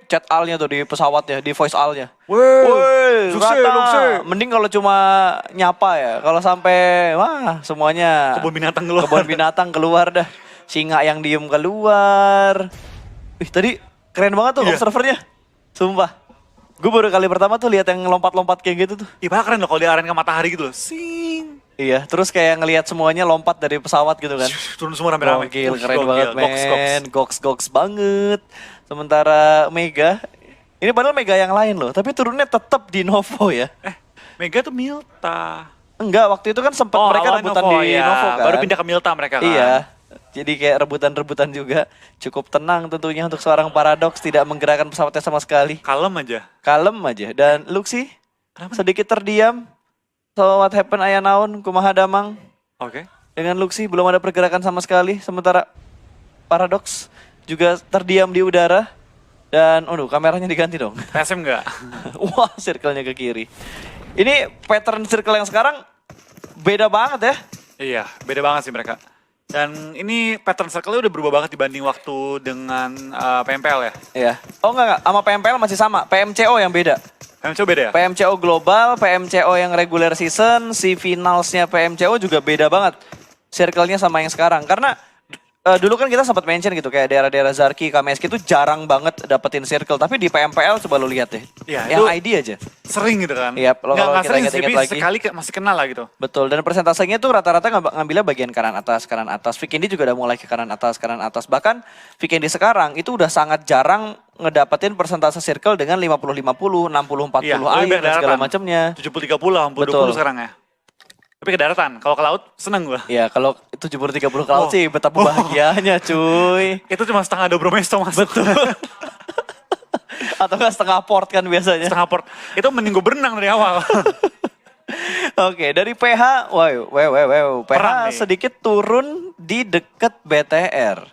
chat alnya tuh di pesawatnya, di voice alnya. Woi, Rata. Mending kalau cuma nyapa ya. Kalau sampai wah semuanya kebun binatang keluar. Kebun binatang keluar dah. Singa yang diem keluar. Wih tadi keren banget tuh observernya. Sumpah. Gue baru kali pertama tuh lihat yang lompat-lompat kayak gitu tuh. Iya keren loh kalau diarahin ke matahari gitu loh. Sing. Iya, terus kayak ngelihat semuanya lompat dari pesawat gitu kan. Turun semua rame-rame. Gokil, keren banget men. Goks banget. Sementara Mega, ini padahal Mega yang lain loh. Tapi turunnya tetap di Novo ya. Mega tuh Milta. Enggak, waktu itu kan sempat mereka rebutan Novo, di Novo kan. Baru pindah ke Milta mereka kan. Iya, jadi kayak rebutan-rebutan juga. Cukup tenang tentunya untuk seorang Paradox, tidak menggerakkan pesawatnya sama sekali. Kalem aja. Kalem aja. Dan Luxi sedikit terdiam. So what happened ayah naon, kumaha damang. Oke. Dengan Luxi belum ada pergerakan sama sekali. Sementara Paradox juga terdiam di udara. Dan kameranya diganti dong. TSM enggak? Wah, circle-nya ke kiri. Ini pattern circle yang sekarang beda banget ya. Iya, beda banget sih mereka. Dan ini pattern circle-nya udah berubah banget dibanding waktu dengan PMPL ya? Iya. Oh enggak, sama PMPL masih sama. PMCO yang beda. PMCO beda ya? PMCO global, PMCO yang regular season, si finalsnya PMCO juga beda banget. Circle-nya sama yang sekarang. Karena dulu kan kita sempat mention gitu, kayak daerah-daerah Zarki, KMSK itu jarang banget dapetin circle. Tapi di PMPL coba lu lihat deh. Ya, yang ID aja. Sering gitu kan? Iya, kalau nggak kita sering ingat-ingat sih, lagi. sekali masih kenal lah gitu. Betul, dan persentasenya tuh rata-rata ngambilnya bagian kanan atas. Vikendi juga udah mulai ke kanan atas. Bahkan Vikendi sekarang itu udah sangat jarang ngedapetin persentase circle dengan 50-50, 60-40 air dan segala macamnya. 70-30, 80-20 sekarang ya. Tapi ke daratan, kalau ke laut seneng gua. Iya, kalau 70-30 ke laut sih betapa bahagianya cuy. Itu cuma setengah Dobromesto mas. Betul. Atau nggak setengah port kan biasanya. Setengah port. Itu mending gue berenang dari awal. Oke, dari PH, PH sedikit turun di deket BTR.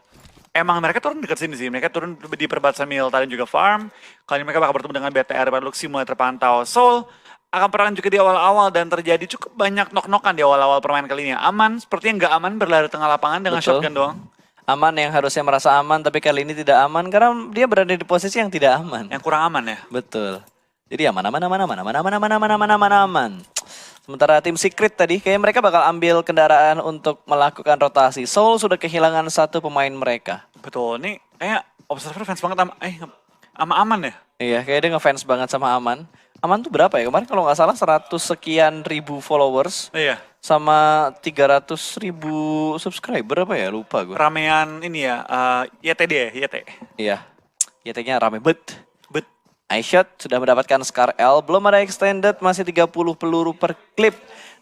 Emang mereka turun dekat sini sih, mereka turun di perbatasan Milta dan juga Farm. Kali ini mereka bakal bertemu dengan BTR, Luxi mulai terpantau. Soul akan perang juga di awal-awal dan terjadi cukup banyak nok-nokan di awal-awal permainan kali ini. Aman, sepertinya nggak aman berlari tengah lapangan dengan shotgun doang. Aman yang harusnya merasa aman, tapi kali ini tidak aman karena dia berada di posisi yang tidak aman. Yang kurang aman ya? Betul. Jadi aman. Sementara tim Secret tadi, kayaknya mereka bakal ambil kendaraan untuk melakukan rotasi. Soul sudah kehilangan satu pemain mereka. Betul, nih kayak observer fans banget sama Aman ya? Iya, kayaknya dia ngefans banget sama Aman. Aman tuh berapa ya? Kemarin kalau nggak salah 100 sekian ribu followers. Iya. Sama 300.000 subscriber apa ya? Lupa gue. Ramean ini ya, YTD ya, YT. Iya, YT-nya rame bet. iShot sudah mendapatkan Scar L, belum ada extended, masih 30 peluru per clip.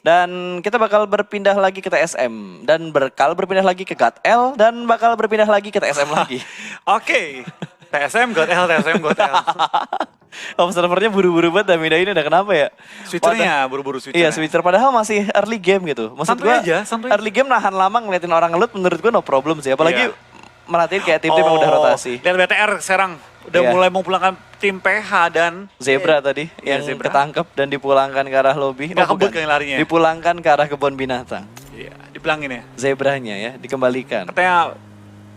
Dan kita bakal berpindah lagi ke TSM. Dan berpindah lagi ke God L, dan bakal berpindah lagi ke TSM lagi. Oke. TSM, God L. Observernya buru-buru banget, Damida ini udah kenapa ya? Switchernya buru-buru switcher. Iya, switcher padahal masih early game gitu. Maksud gue, early game nahan lama ngeliatin orang ngelut menurut gue no problem sih. Apalagi merhatiin kayak tim-tim yang udah rotasi. Lihat BTR sekarang udah mulai mau pulangkan tim PH dan Zebra tadi yang ketangkep dan dipulangkan ke arah lobby. Nggak kebut kan larinya. Dipulangkan ke arah kebun binatang. Iya, dipulangin ya. Zebranya ya, dikembalikan. Katanya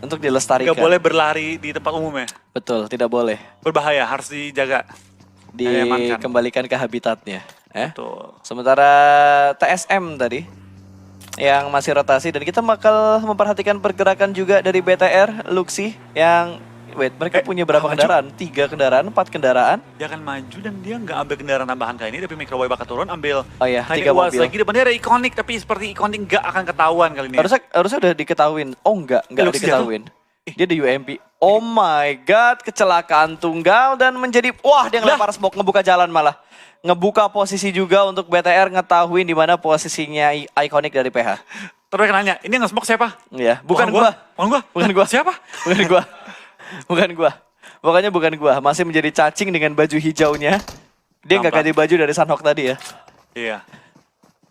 untuk dilestarikan. Nggak boleh berlari di tempat umum ya. Betul, tidak boleh. Berbahaya, harus dijaga. Dikembalikan ke habitatnya. Betul. Sementara TSM tadi yang masih rotasi dan kita bakal memperhatikan pergerakan juga dari BTR, Luxi yang mereka punya berapa kendaraan? 3 kendaraan, 4 kendaraan. Dia akan maju dan dia nggak ambil kendaraan tambahan kali ini, tapi Microwave bakal turun ambil 3 mobil. Lagi depan dia ada ikonik, tapi seperti ikonik nggak akan ketahuan kali ini. Harusnya udah diketahuin. Oh nggak diketahuin. Dia di UMP. Oh my god, kecelakaan tunggal dan menjadi dia ngelempar smoke, ngebuka jalan malah. Ngebuka posisi juga untuk BTR ngetahuin di mana posisinya ikonik dari PH. Terus nanya, ini nge-smoke siapa? Iya, bukan gua. Siapa? Bukan gua. Pokoknya bukan gua. Masih menjadi cacing dengan baju hijaunya. Dia nggak ganti baju dari Sunhawk tadi ya. Iya.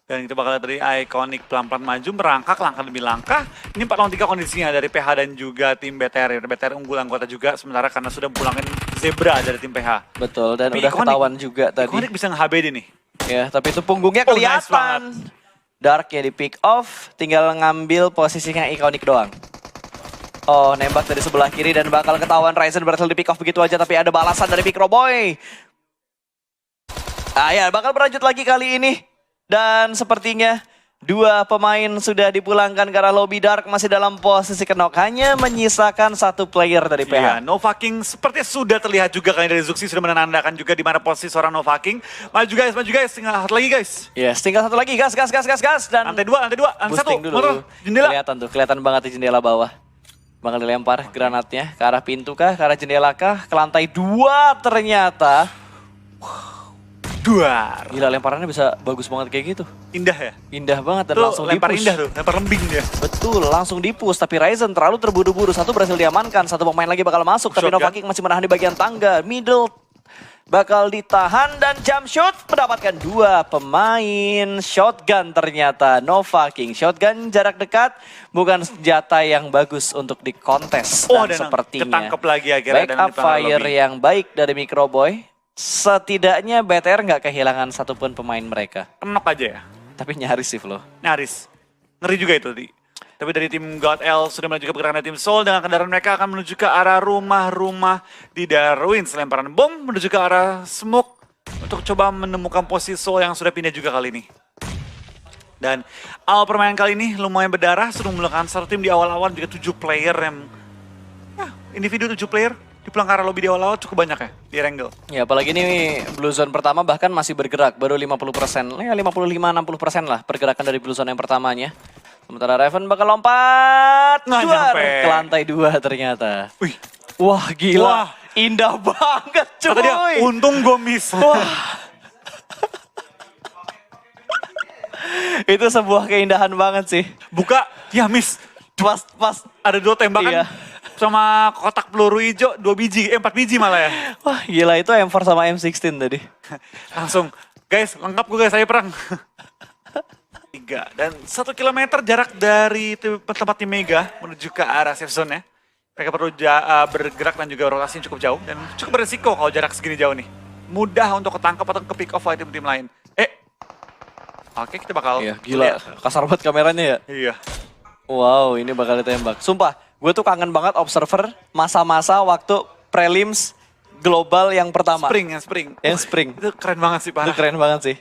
Dan kita bakal lihat dari ikonik pelan-pelan maju, merangkak langkah demi langkah. Ini 4 lawan 3 kondisinya dari PH dan juga tim BTR. BTR unggul anggota juga sementara karena sudah pulangin Zebra dari tim PH. Betul, dan udah ketahuan juga tadi. Ikonik bisa nge-HBD nih. Ya, tapi itu punggungnya kelihatan. Dark ya di pick off, tinggal ngambil posisinya ikonik doang. Oh, nembak dari sebelah kiri dan bakal ketahuan Ryzen berhasil di pick off begitu aja, tapi ada balasan dari Microboy. Ah ya, bakal berlanjut lagi kali ini. Dan sepertinya dua pemain sudah dipulangkan karena lobby Dark masih dalam posisi kenok. Hanya menyisakan satu player dari Iya, PH. Novaking sepertinya sudah terlihat juga kali dari Zuxi sudah menandakan juga di mana posisi seorang Novaking. Maju guys, tinggal satu lagi guys. Yes, tinggal satu lagi, gas. Dan Lantai dua, lantai satu. boosting dulu. Motor, jendela. Kelihatan banget di jendela bawah. Bakal dilempar granatnya ke arah pintu kah, ke arah jendela kah, ke lantai 2 ternyata. Duar. Gila, lemparannya bisa bagus banget kayak gitu. Indah ya? Indah banget dan Tuh, langsung lempar di-push. indah tuh, lempar lembing dia. Betul, langsung di-push. Tapi Ryzen terlalu terburu-buru. Satu berhasil diamankan, satu pemain lagi bakal masuk. Tapi Shotgun. Novaking masih menahan di bagian tangga. Middle bakal ditahan dan jump shot mendapatkan dua pemain. Shotgun ternyata Novaking. Shotgun jarak dekat bukan senjata yang bagus untuk di kontes. Oh, Dan dan sepertinya ketangkep lagi akhirnya. dan backup dipanggil fire lobby. yang baik dari Microboy. Setidaknya BTR nggak kehilangan satupun pemain mereka. Kenok aja ya, Tapi nyaris sih loh. nyaris. Ngeri juga itu. Tapi dari tim God L sudah melanjutkan pergerakan dari tim Soul dengan kendaraan mereka akan menuju ke arah rumah-rumah di Darwin. Selemparan bom menuju ke arah smoke untuk coba menemukan posisi Soul yang sudah pindah juga kali ini. Dan awal permainan kali ini lumayan berdarah, sudah melakukan satu tim di awal-awal juga 7 player yang individu 7 player di pulang ke arah lobby di awal-awal cukup banyak ya di Wrangle. Ya apalagi ini Blue Zone pertama bahkan masih bergerak, baru 50%, ya 55-60% lah pergerakan dari Blue Zone yang pertamanya. Sementara Raven bakal lompat, Nggak duar nyampe. ke lantai 2 ternyata. Wih, Wah gila, Wah. indah banget cuy. kata dia, untung gue miss. Wah. Itu sebuah keindahan banget sih. Buka, ya miss. Pas, Ada 2 tembakan Iya. sama kotak peluru hijau 2 biji, 4 biji malah ya. wah gila itu M4 sama M16 tadi. Langsung, guys, lengkap gue guys, saya perang. 3 dan 1 kilometer jarak dari tempat tim Mega menuju ke arah safe zone ya. Mereka perlu bergerak dan juga rotasi yang cukup jauh dan cukup beresiko kalau jarak segini jauh nih. Mudah untuk ketangkap atau ke pick off oleh tim-tim lain. Oke, kita bakal Iya gila, kasar banget kameranya ya. Iya. Wow, ini bakal ditembak. Sumpah, gue tuh kangen banget observer masa-masa waktu prelims global yang pertama. Spring. Yang spring. Itu keren banget sih, Itu parah. keren banget sih.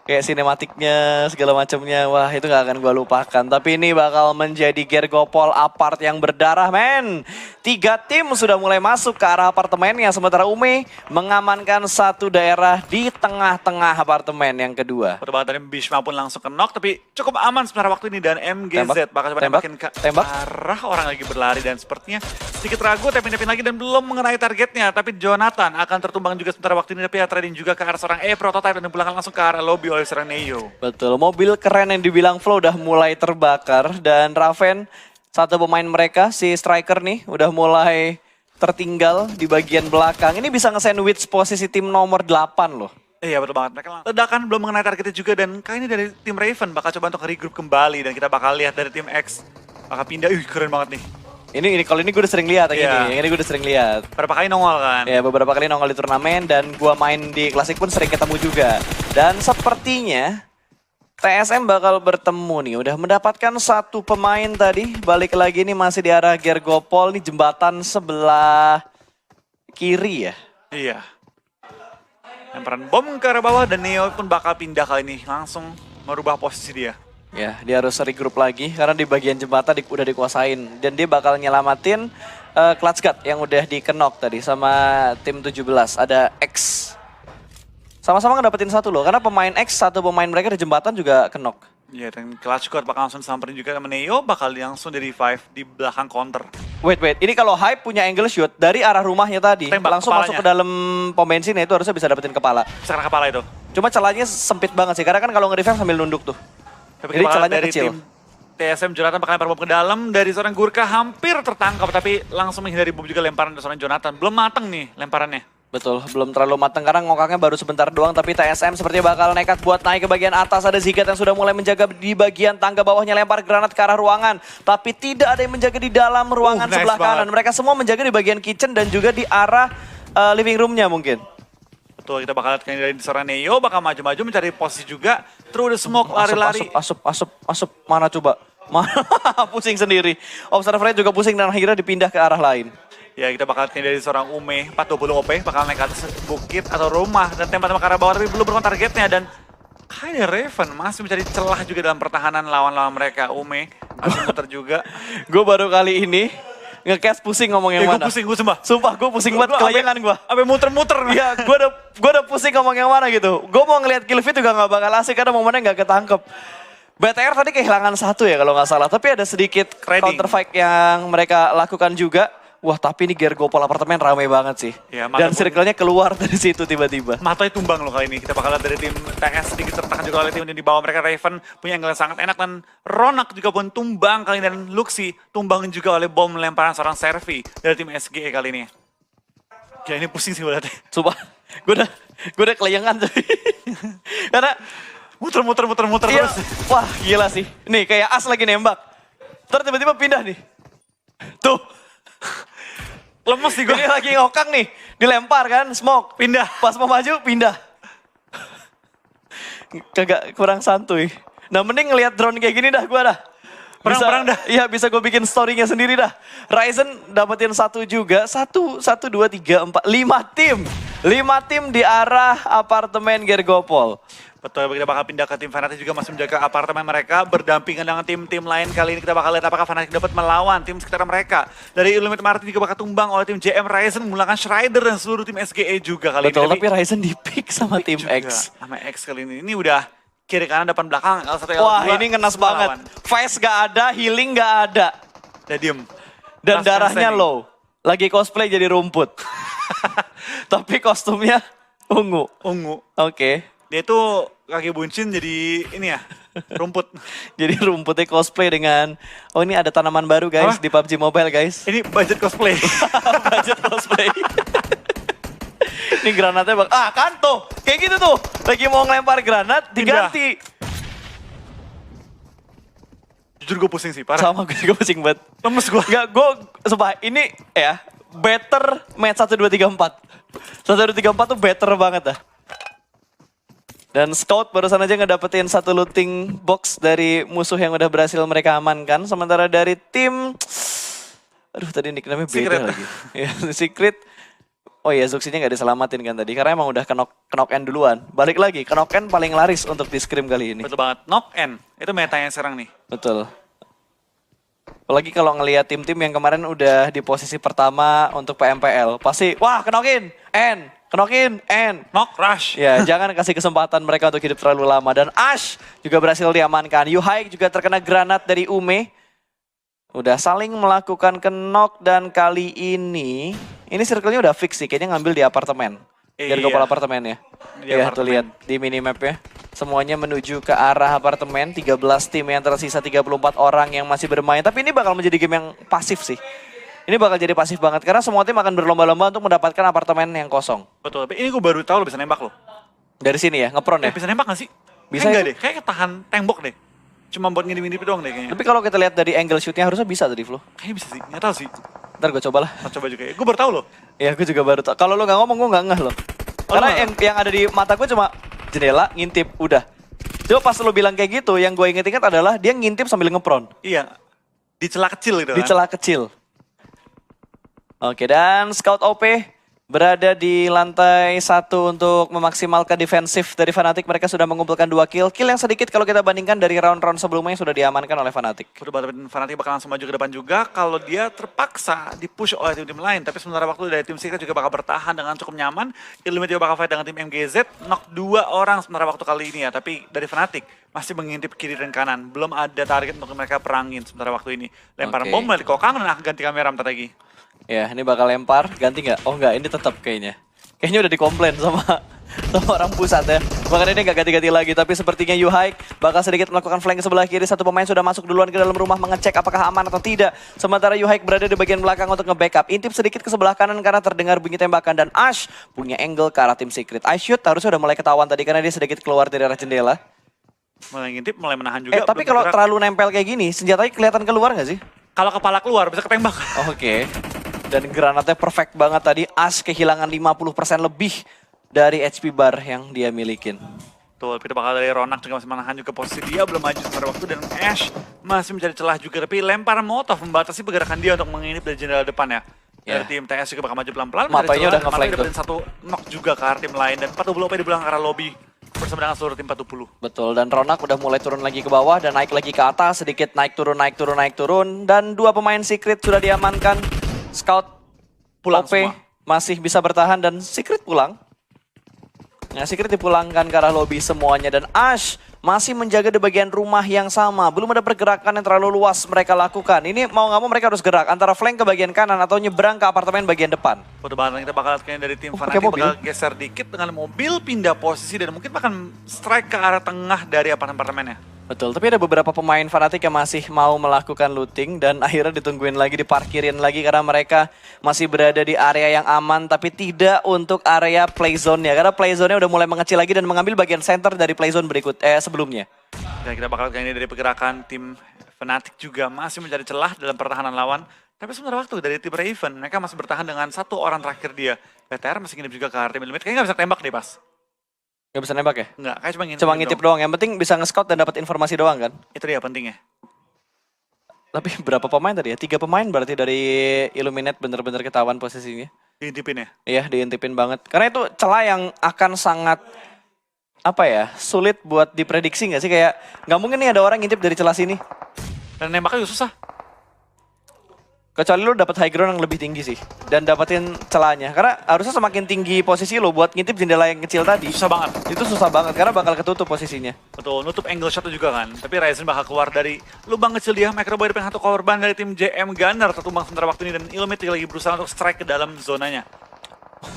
Kayak sinematiknya, segala macamnya. Wah, itu gak akan gue lupakan. Tapi ini bakal menjadi Gergopol apart yang berdarah, men. 3 tim sudah mulai masuk ke arah apartemennya. Sementara Ume mengamankan satu daerah di tengah-tengah apartemen yang kedua. Pertama dari Bishma pun langsung ke knock, tapi cukup aman sebenarnya waktu ini. Dan MGZ bakal coba tembakin ke arah orang lagi berlari. Dan sepertinya sedikit ragu, tapin lagi dan belum mengenai targetnya. Tapi Jonathan akan tertumbang juga sementara waktu ini. Tapi trading juga ke arah seorang prototype dan dipulangkan langsung ke arah lobby oleh seorang Neo. Betul, mobil keren yang dibilang Flow udah mulai terbakar. Dan Raven, satu pemain mereka, si Striker nih, udah mulai tertinggal di bagian belakang. Ini bisa nge-sandwich posisi tim nomor 8 loh. Iya betul banget, mereka ledakan belum mengenai targetnya juga. Dan kali ini dari tim Raven bakal coba untuk regroup kembali. Dan kita bakal lihat dari tim X bakal pindah, keren banget nih. Ini kalau ini gue udah sering lihat yang ini gue udah sering lihat. Berapa kali nongol kan? Ya beberapa kali nongol di turnamen dan gue main di Klasik pun sering ketemu juga. Dan sepertinya TSM bakal bertemu nih, udah mendapatkan satu pemain tadi. Balik lagi nih masih di arah Gergopol, nih jembatan sebelah kiri ya. Iya. Lemparan bom ke arah bawah dan Neo pun bakal pindah kali ini. Langsung merubah posisi dia. Ya, dia harus regroup lagi karena di bagian jembatan udah dikuasain. Dan dia bakal nyelamatin Clutch Guard yang udah dikenok tadi sama tim 17. Ada X. Sama-sama ngedapetin satu loh, karena pemain X, satu pemain mereka di jembatan juga kenok. Iya, dan Clutch Guard bakal langsung samperin juga sama Neo, bakal langsung di revive di belakang counter. Wait, ini kalau Hype punya angle shoot dari arah rumahnya tadi, Tembak langsung kepalanya. masuk ke dalam pom bensin itu harusnya bisa dapetin kepala. Sekarang kepala itu. Cuma celahnya sempit banget sih, karena kan kalau nge-revive sambil nunduk tuh. Tapi Jadi bakal celahnya dari kecil. tim TSM Jonathan bakal lempar bom ke dalam, dari seorang Gurkha hampir tertangkap, tapi langsung menghindari bom juga lemparan dari seorang Jonathan. Belum mateng nih lemparannya. Betul, belum terlalu matang karena ngokaknya baru sebentar doang, tapi TSM sepertinya bakal nekat buat naik ke bagian atas. Ada Zigat yang sudah mulai menjaga di bagian tangga bawahnya, lempar granat ke arah ruangan. Tapi tidak ada yang menjaga di dalam ruangan Nice sebelah banget. kanan. Mereka semua menjaga di bagian kitchen dan juga di arah living room-nya mungkin. Betul, kita bakal lihat dari seorang Neo bakal maju-maju mencari posisi juga. Terus udah smoke lari-lari. Asap, mana coba? Pusing sendiri. Observernya juga pusing dan akhirnya dipindah ke arah lain. Ya kita bakal lihat dari seorang Ume 420 OP bakal naik ke atas bukit atau rumah dan tembak-tembak ke arah bawah tapi belum berkon targetnya dan kayaknya Raven masih mencari celah juga dalam pertahanan lawan-lawan mereka. Ume masih muter juga. Gue baru kali ini nge-cast pusing ngomong yang mana. Gue pusing, gue sumpah. Sumpah gue pusing banget kelayangan gue. Sampai muter-muter. Iya, gue udah pusing ngomong yang mana gitu. Gue mau ngeliat kill feed juga gak bakal asik karena momennya gak ketangkep. BTR tadi kehilangan 1 ya kalau nggak salah. Tapi ada sedikit counter fight yang mereka lakukan juga. Wah tapi ini Gergopol apartemen ramai banget sih. Ya, dan circle-nya keluar dari situ tiba-tiba. Matanya tumbang loh kali ini. Kita bakal lihat dari tim TS sedikit tertekan juga oleh tim yang di bawah mereka. Raven punya angle yang sangat enak dan Ronak juga pun tumbang kali ini. Dan Luxi tumbang juga oleh bom lemparan seorang Servi dari tim SGE kali ini. Ya ini pusing sih berarti. Sumpah, gue udah kelayangan tuh. Karena muter iya, terus. wah gila sih. Nih kayak As lagi nembak. Terus tiba-tiba pindah nih. Tuh. Lemes sih gue. Ini lagi ngokang nih. Dilempar kan, smoke. Pindah. Pas mau maju, pindah. Kagak kurang santuy. Nah mending ngelihat drone kayak gini dah gue dah. Perang dah. Iya bisa gue bikin story-nya sendiri dah. Ryzen dapetin 1 juga. 1, 2, 3, 4, 5 tim. 5 tim di arah apartemen Gergopol. Betul, kita bakal pindah ke tim Fnatic juga masih menjaga apartemen mereka berdampingan dengan tim-tim lain. Kali ini kita bakal lihat apakah Fnatic dapat melawan tim sekitar mereka. Dari Illuminate Martin juga bakal tumbang oleh tim JM Ryzen menggunakan Strider dan seluruh tim SGE juga kali Betul, ini. tapi Ryzen di pick sama tim juga. X. Sama X kali ini. Ini udah kiri kanan depan belakang L1 L2. Wah ini ngenas banget. Fast gak ada, healing gak ada. Udah diem. Dan darahnya low. Lagi cosplay jadi rumput. Tapi kostumnya ungu. Ungu. Oke. Dia tuh kaki buncin jadi ini ya, rumput. Jadi rumputnya cosplay dengan, oh ini ada tanaman baru guys di PUBG Mobile guys. Ini budget cosplay. Budget cosplay. Ini granatnya kan tuh, kayak gitu tuh. Lagi mau ngelempar granat, diganti. Jujur gue pusing sih, parah. Sama gue juga pusing banget. Lemes gue. Enggak, gue, sumpah ini ya, better match 1, 2, 3, 4. 1, 2, 3, 4 tuh better banget dah. Dan Scout barusan aja ngedapetin 1 looting box dari musuh yang udah berhasil mereka amankan. Sementara dari tim, aduh tadi nickname-nya beda Secret. lagi. Ya, Secret. Oh iya, Zuxinya nggak diselamatin kan tadi, karena emang udah knock end duluan. Balik lagi, knock end paling laris untuk di scrim kali ini. Betul banget, knock end. Itu metanya sekarang nih. Betul. Apalagi kalau ngelihat tim-tim yang kemarin udah di posisi pertama untuk PMPL. Pasti, wah knock-in, end. Knock-in, end. Knock, rush. Ya, jangan kasih kesempatan mereka untuk hidup terlalu lama. Dan Ash juga berhasil diamankan. Yuhai juga terkena granat dari Ume. Udah saling melakukan knock dan kali ini circle-nya udah fix sih. Kayaknya ngambil di apartemen. Gergopol apartemennya. Ya, tuh lihat di minimap-nya. Semuanya menuju ke arah apartemen. 13 tim yang tersisa, 34 orang yang masih bermain. Tapi ini bakal menjadi game yang pasif sih. Ini bakal jadi pasif banget karena semua tim akan berlomba-lomba untuk mendapatkan apartemen yang kosong. Betul, tapi ini gue baru tahu lo bisa nembak lo. Dari sini ya, ngepron ya? Bisa nembak gak sih? Bisa enggak itu. deh, kayak ketahan tembok deh. Cuma buat ngintip-ngintip doang deh kayaknya. Tapi kalau kita lihat dari angle shootnya harusnya bisa tadi Flo. Kayaknya bisa sih, gak tahu sih. Ntar gue cobalah. Mau coba juga ya, gue baru tahu lo. Ya gue juga baru tau. Kalau lo gak ngomong gue gak ngeh loh. Karena yang ada di mata gue cuma jendela, ngintip, udah. Coba pas lo bilang kayak gitu, yang gue inget-inget adalah dia ngintip sambil ngepron. Iya, di celah kecil gitu Di celah kecil. Oke, dan Scout OP berada di lantai 1 untuk memaksimalkan defensif dari Fnatic. Mereka sudah mengumpulkan 2 kill. Kill yang sedikit kalau kita bandingkan dari round-round sebelumnya yang sudah diamankan oleh Fnatic. Udah banget Fnatic bakal langsung maju ke depan juga kalau dia terpaksa dipush oleh tim-tim lain. Tapi sementara waktu dari tim Secret juga bakal bertahan dengan cukup nyaman. Illuminate juga bakal fight dengan tim MGZ. Knock 2 orang sementara waktu kali ini ya. Tapi dari Fnatic masih mengintip kiri dan kanan. Belum ada target untuk mereka perangin sementara waktu ini. Lempar bom dari Kokang dan akan ganti kamera bentar lagi. Ya, ini bakal lempar. Ganti nggak? Oh nggak, ini tetap kayaknya. Kayaknya udah dikomplain sama orang pusat ya. Makanya ini nggak ganti-ganti lagi. Tapi sepertinya Yuhai bakal sedikit melakukan flank ke sebelah kiri. Satu pemain sudah masuk duluan ke dalam rumah mengecek apakah aman atau tidak. Sementara Yuhai berada di bagian belakang untuk nge-backup. Intip sedikit ke sebelah kanan karena terdengar bunyi tembakan. Dan Ash punya angle ke arah tim Secret. I shoot harusnya udah mulai ketahuan tadi karena dia sedikit keluar dari arah jendela. Mulai ngintip, mulai menahan juga. Tapi kalau terlalu nempel kayak gini, senjatanya kelihatan keluar nggak sih? Kalau kepala keluar bisa ketembak. Oke. Dan granatnya perfect banget tadi. As kehilangan 50% lebih dari HP bar yang dia milikin. Betul, pintu bakal dari Ronak juga masih menahan juga posisi dia, belum maju pada waktu, dan Ash masih mencari celah juga, tapi lemparan Molotov membatasi pergerakan dia untuk menginip dari jendela depan ya. Dari tim TS juga bakal maju pelan-pelan. Matanya udah nge-flank tuh. Dapetin satu knock juga ke arah tim lain, dan 40 OP di belakang arah lobby bersama dengan seluruh tim 40. Betul, dan Ronak udah mulai turun lagi ke bawah dan naik lagi ke atas, sedikit naik turun, dan 2 pemain Secret sudah diamankan. Scout Pulang OP semua. masih bisa bertahan dan Secret pulang. Nah, Secret dipulangkan ke arah lobby semuanya dan Ash masih menjaga di bagian rumah yang sama. Belum ada pergerakan yang terlalu luas mereka lakukan. Ini mau nggak mau mereka harus gerak antara flank ke bagian kanan atau nyebrang ke apartemen bagian depan. Foto banget kita bakal lihat dari tim pakai Fnatic mobil. bakal geser dikit dengan mobil, pindah posisi dan mungkin bahkan strike ke arah tengah dari apartemennya. Betul, tapi ada beberapa pemain Fnatic yang masih mau melakukan looting dan akhirnya ditungguin lagi, diparkirin lagi karena mereka masih berada di area yang aman tapi tidak untuk area playzone-nya. Karena playzone-nya udah mulai mengecil lagi dan mengambil bagian center dari playzone sebelumnya. Dan kita bakal lihat ini dari pergerakan tim Fnatic juga masih mencari celah dalam pertahanan lawan. Tapi sebenarnya waktu dari tim Raven, mereka masih bertahan dengan 1 orang terakhir dia. BTR masih nginep juga ke arah tim limit, kayaknya nggak bisa tembak deh pas. Nggak bisa nembak ya? Enggak, kayak Cuma ngintip doang. Yang penting bisa nge-scout dan dapat informasi doang kan? Itu dia pentingnya. Tapi berapa pemain tadi ya? 3 pemain berarti dari Illuminate bener-bener ketahuan posisinya. Diintipin ya? Iya, diintipin banget. Karena itu celah yang akan sangat sulit buat diprediksi nggak sih? Kayak nggak mungkin nih ada orang ngintip dari celah sini. Dan nembaknya juga susah. Kecuali lu dapat high ground yang lebih tinggi sih dan dapetin celahnya. Karena harusnya semakin tinggi posisi lo buat ngintip jendela yang kecil tadi. Susah banget. Itu susah banget karena bakal ketutup posisinya. Betul, nutup angle shot juga kan. Tapi Ryzen bakal keluar dari lubang kecil dia. Microboy dengan 1 korban dari tim JM Gunner tertumbang sementara waktu ini. Dan Illuminate lagi berusaha untuk strike ke dalam zonanya.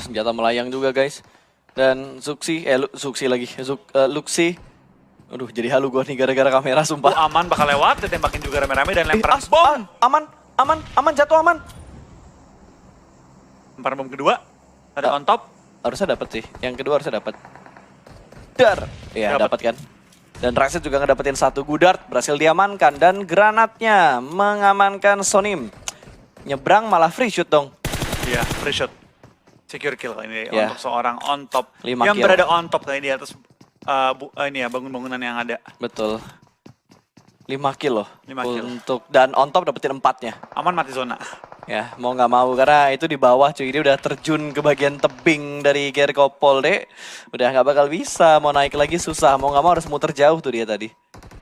Senjata melayang juga guys. Dan Luxi. Luxi. Aduh, jadi halu gua nih gara-gara kamera sumpah. Aman bakal lewat, ditembakin juga rame-rame dan lempar bom. Aman, jatuh aman. Lempar bom kedua, ada on top. Harusnya dapat sih, yang kedua harusnya dapat. Dar, ya dapat kan. Dan Raxit juga ngedapetin 1 Gudard, berhasil diamankan. Dan granatnya mengamankan Sonim. Nyebrang malah free shoot dong. Iya, free shot. Secure kill kali ini Yeah. untuk seorang on top. 5 Yang kill. berada on top kali ini di atas bangun-bangunan yang ada. Betul. 5 kill loh. 5 kill. Dan on top dapetin 4-nya. Aman mati zona. Ya, mau nggak mau karena itu di bawah cuy. Dia udah terjun ke bagian tebing dari Gerkopol deh. Udah nggak bakal bisa, mau naik lagi susah. Mau nggak mau harus muter jauh tuh dia tadi.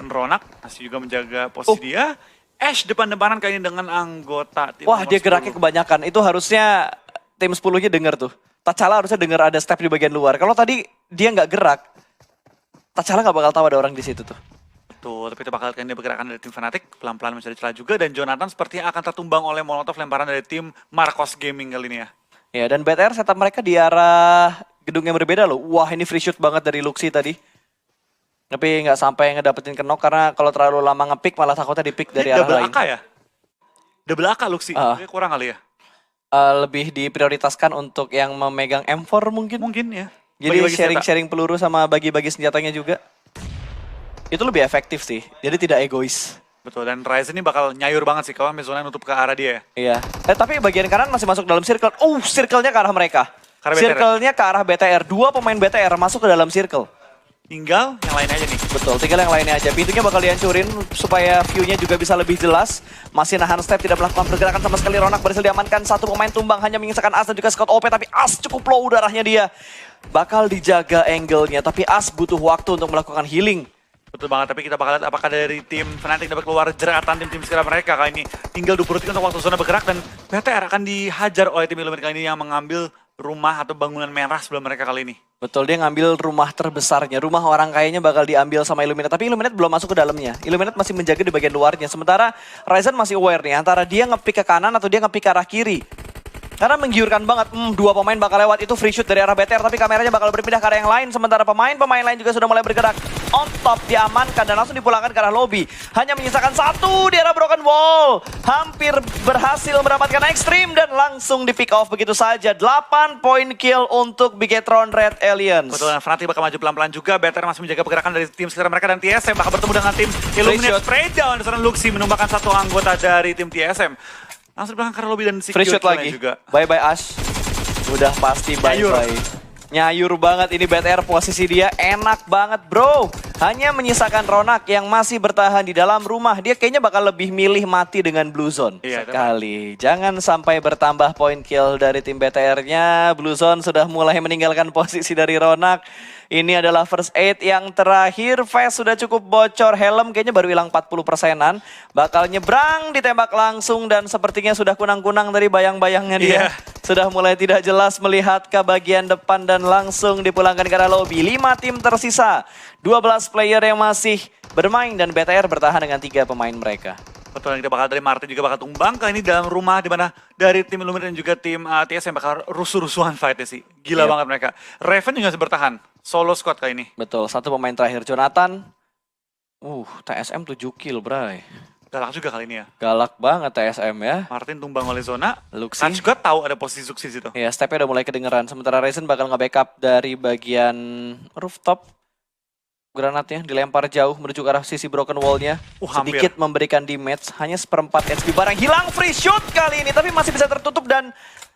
Dan Ronak masih juga menjaga posisi dia. Ash depan-depanan kayaknya dengan anggota tim Wah, nomor dia geraknya 10. kebanyakan. Itu harusnya tim 10-nya denger tuh. T'Challa harusnya denger ada step di bagian luar. Kalau tadi dia nggak gerak, T'Challa nggak bakal tahu ada orang di situ tuh. Betul, tapi itu bakal kayaknya pergerakan dari tim Fnatic. Pelan-pelan mencari celah juga. Dan Jonathan sepertinya akan tertumbang oleh Molotov lemparan dari tim Marcos Gaming kali ini ya. Ya, dan BTR setup mereka di arah gedung yang berbeda loh. Wah, ini free shoot banget dari Luxi tadi. Tapi nggak sampai ngedapetin knock karena kalau terlalu lama ngepick malah takutnya dipick dari arah Double lain. AK ya? Double AK Luxi, Kayaknya kurang kali ya? Lebih diprioritaskan untuk yang memegang M4 mungkin. Mungkin ya. Jadi Bagi-bagi senjata. sharing-sharing peluru sama bagi-bagi senjatanya juga. Itu lebih efektif sih. Jadi tidak egois. Betul, dan Ryzen ini bakal nyayur banget sih kalau misalnya nutup ke arah dia ya. Iya. Tapi bagian kanan masih masuk dalam circle. Circle-nya ke arah mereka. Ke arah BTR. Circle-nya ke arah BTR. 2 pemain BTR masuk ke dalam circle. Tinggal yang lainnya aja nih. Betul, tinggal yang lainnya aja. Pintunya bakal dihancurin supaya view-nya juga bisa lebih jelas. Masih nahan step, tidak melakukan pergerakan sama sekali. Ronak berhasil diamankan. 1 pemain tumbang, hanya menyisakan As dan juga Scout OP. Tapi As cukup low darahnya dia. Bakal dijaga angle-nya, tapi As butuh waktu untuk melakukan healing. Betul banget, tapi kita bakal lihat apakah dari tim Fnatic dapat keluar jeratan tim sekitar mereka kali ini. Tinggal 20 detik untuk waktu zona bergerak dan BTR akan dihajar oleh tim Illuminate kali ini yang mengambil rumah atau bangunan merah sebelum mereka kali ini. Betul, dia ngambil rumah terbesarnya. Rumah orang kayaknya bakal diambil sama Illuminate. Tapi Illuminate belum masuk ke dalamnya. Illuminate masih menjaga di bagian luarnya. Sementara Ryzen masih aware nih. Antara dia nge-pick ke kanan atau dia nge-pick ke arah kiri. Karena menggiurkan banget. 2 pemain bakal lewat. Itu free shoot dari arah BTR. Tapi kameranya bakal berpindah ke arah yang lain. Sementara pemain lain juga sudah mulai bergerak. On top diamankan dan langsung dipulangkan ke arah lobby. Hanya menyisakan 1 di arah broken wall. Hampir berhasil mendapatkan ekstrim. Dan langsung di pick off begitu saja. 8 point kill untuk Bigetron Red Aliens. Betul, dan Fnatic bakal maju pelan-pelan juga. BTR masih menjaga pergerakan dari tim sekitar mereka dan TSM bakal bertemu dengan tim Illuminate. Spray down. Dan Luxi menumbangkan 1 anggota dari tim TSM. Langsung di belakang ke arah lobby dan Free shoot lagi. juga. Bye-bye Ash. Udah pasti bye-bye. Nyayur banget ini BTR, posisi dia enak banget bro. Hanya menyisakan Ronak yang masih bertahan di dalam rumah. Dia kayaknya bakal lebih milih mati dengan Blue Zone Iya, sekali. Jangan sampai bertambah poin kill dari tim BTR-nya. Blue Zone sudah mulai meninggalkan posisi dari Ronak. Ini adalah first aid yang terakhir. Fast sudah cukup bocor. Helm kayaknya baru hilang 40%-an. Bakal nyebrang, ditembak langsung. Dan sepertinya sudah kunang-kunang dari bayang-bayangnya dia. Iya. Sudah mulai tidak jelas melihat ke bagian depan dan langsung dipulangkan ke arah lobby. 5 tim tersisa. 12 player yang masih bermain dan BTR bertahan dengan 3 pemain mereka. Betul, yang kita bakal dari Martin juga bakal tumbang. Kali ini dalam rumah di mana dari tim Illuminate dan juga tim TS yang bakal rusuh-rusuhan fight-nya sih. Gila Yep. banget mereka. Raven juga masih bertahan. Solo squad kali ini. Betul, satu pemain terakhir Jonathan. TSM 7 kill bray. Galak juga kali ini ya. Galak banget TSM ya. Martin tumbang oleh zona. Luxi. Kan juga tahu ada posisi Zuxi di situ. Ya, stepnya udah mulai kedengeran. Sementara Ryzen bakal nge-backup dari bagian rooftop. Granatnya dilempar jauh menuju ke arah sisi broken wall-nya. Hampir. Sedikit memberikan damage, hanya seperempat HP barang hilang. Free shoot kali ini, tapi masih bisa tertutup dan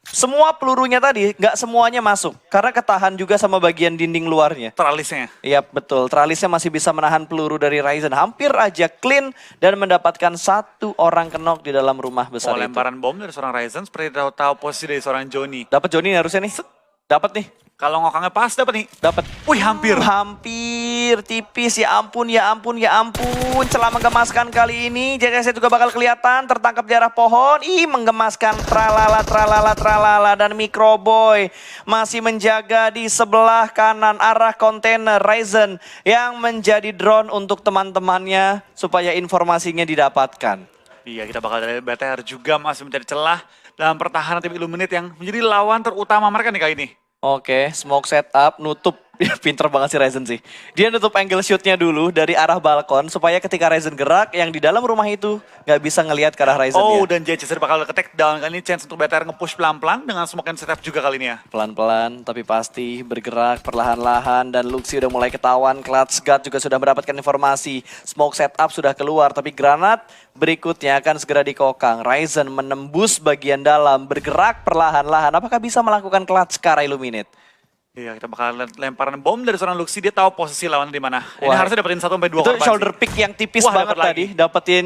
semua pelurunya tadi nggak semuanya masuk. Karena ketahan juga sama bagian dinding luarnya. Teralisnya. Iya betul, Tralisnya masih bisa menahan peluru dari Ryzen. Hampir aja clean dan mendapatkan 1 orang kenok di dalam rumah besar itu. Lemparan bom dari seorang Ryzen seperti tahu posisi dari seorang Johnny. Dapat Johnny harusnya nih. Dapat nih. Kalau ngokangnya pas dapat nih. Dapat. Wih, hampir. Hampir tipis, ya ampun, ya ampun, ya ampun. Celah menggemaskan kali ini. JCC juga bakal kelihatan tertangkap di arah pohon. Menggemaskan, tralala, tralala, tralala. Dan Microboy masih menjaga di sebelah kanan arah kontainer Ryzen yang menjadi drone untuk teman-temannya supaya informasinya didapatkan. Iya, kita bakal dari BTR juga masih mencari celah dalam pertahanan tim Illuminate yang menjadi lawan terutama mereka nih kali ini. Oke, smoke setup, nutup. Pinter banget sih Ryzen sih. Dia nutup angle shootnya dulu dari arah balkon supaya ketika Ryzen gerak yang di dalam rumah itu nggak bisa ngelihat ke arah Ryzen Dan JCC bakal ke-take down kali ini. Chance untuk BTR nge-push pelan-pelan dengan smoke and setup juga kali ini ya. Pelan-pelan tapi pasti bergerak perlahan-lahan dan Luxi udah mulai ketahuan. Clutch Guard juga sudah mendapatkan informasi. Smoke setup sudah keluar tapi granat berikutnya akan segera dikokang. Ryzen menembus bagian dalam, bergerak perlahan-lahan. Apakah bisa melakukan clutch ke arah Illuminate? Iya, kita bakal lemparan bom dari seorang Luxi. Dia tahu posisi lawan di mana. Ini Wah. harusnya dapetin 1-2 Itu korban shoulder sih. pick yang tipis Wah, banget dapet lagi. tadi. Dapetin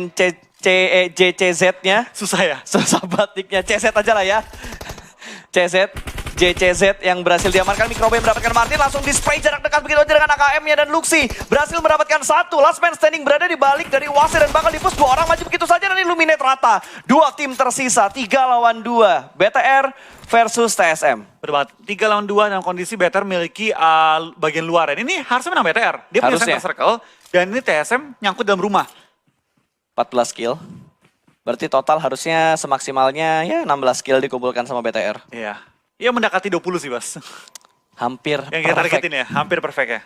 JCZ-nya. Susah ya? Susah batiknya, CZ aja lah ya. JCZ yang berhasil diamankan. Microbe mendapatkan Martin, langsung di-spray jarak dekat begitu aja dengan AKM-nya. Dan Luxi berhasil mendapatkan 1. Last man standing berada di balik dari Wasir dan bakal di-push 2 orang maju begitu saja dan Illuminate rata. 2 tim tersisa, 3 lawan 2. BTR versus TSM. Betul banget. 3 lawan 2 dalam kondisi BTR memiliki bagian luar. Ini harusnya menang BTR. Dia punya Harusnya. center circle. Dan ini TSM nyangkut dalam rumah. 14 kill. Berarti total harusnya semaksimalnya ya 16 kill dikumpulkan sama BTR. Iya. Iya mendekati 20 sih, Bas. Hampir Yang kita perfect. targetin ya, hampir perfect ya.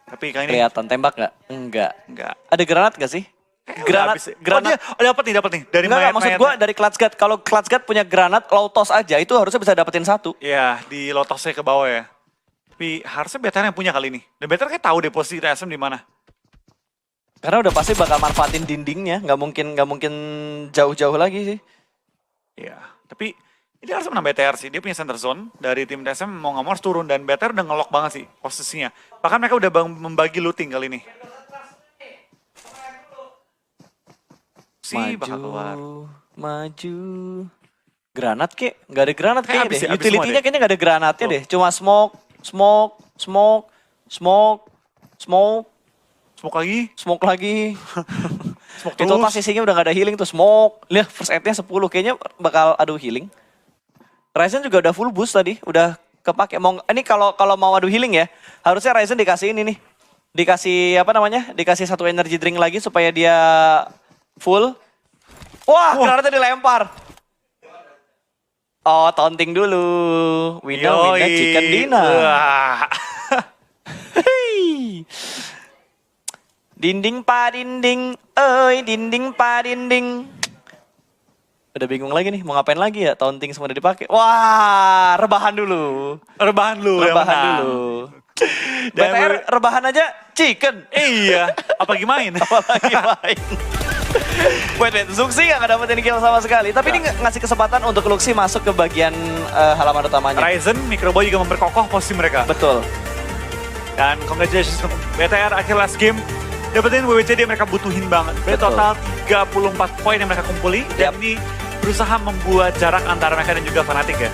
Tapi kali ini Kelihatan tembak nggak? Enggak. enggak. Ada granat nggak sih? Granat, Granat. Dapat nih. Dari Enggak, maksud gue dari Clutch Guard. Kalau Clutch Guard punya granat, low toss aja, itu harusnya bisa dapetin 1. Iya, di lotosnya ke bawah ya. Tapi harusnya BTR yang punya kali ini. Dan BTR kayak tahu deh posisi TSM di mana. Karena udah pasti bakal manfaatin dindingnya, nggak mungkin jauh-jauh lagi sih. Iya, tapi ini harus menang BTR sih. Dia punya center zone dari tim TSM mau nggak mau harus turun dan BTR udah ngelok banget sih posisinya. Bahkan mereka udah membagi looting kali ini. Bakal keluar. Maju. Granat kek? Nggak ada granat Kayak kayaknya habis deh. ya, habis Utility-nya semua deh. kayaknya nggak ada granatnya Tuh. deh. Cuma smoke. Smoke lagi. Smoke lagi. Smoke Itu terus. pas sisinya udah gak ada healing tuh. Smoke. Lihat first aid-nya 10. Kayaknya bakal adu healing. Ryzen juga udah full boost tadi. Udah kepake. Ini kalau mau adu healing ya. Harusnya Ryzen dikasih ini nih. Dikasih apa namanya? Dikasih 1 energy drink lagi supaya dia full. Wah, granatnya dilempar. Oh, taunting dulu. Winda chicken dinner. Wah. Hei. Dinding pa dinding, dinding pa dinding. Udah bingung lagi nih, mau ngapain lagi ya? Taunting semua udah dipakai. Wah, rebahan dulu. Rebahan lu. yang Rebahan menang. dulu. Dan BTR rebahan aja chicken. Iya, apa gimana? Apalagi main. Wait, Zuxi nggak dapetin kill sama sekali. Tapi ini ngasih kesempatan untuk Luxi masuk ke bagian halaman utamanya. Ryzen, Microboy juga memperkokoh posisi mereka. Betul. Dan congratulations untuk BTR akhir last game. Dapetin WWCD yang mereka butuhin banget. Berarti Betul. total 34 poin yang mereka kumpuli. Dan ini berusaha membuat jarak antara mereka dan juga Fnatic ya.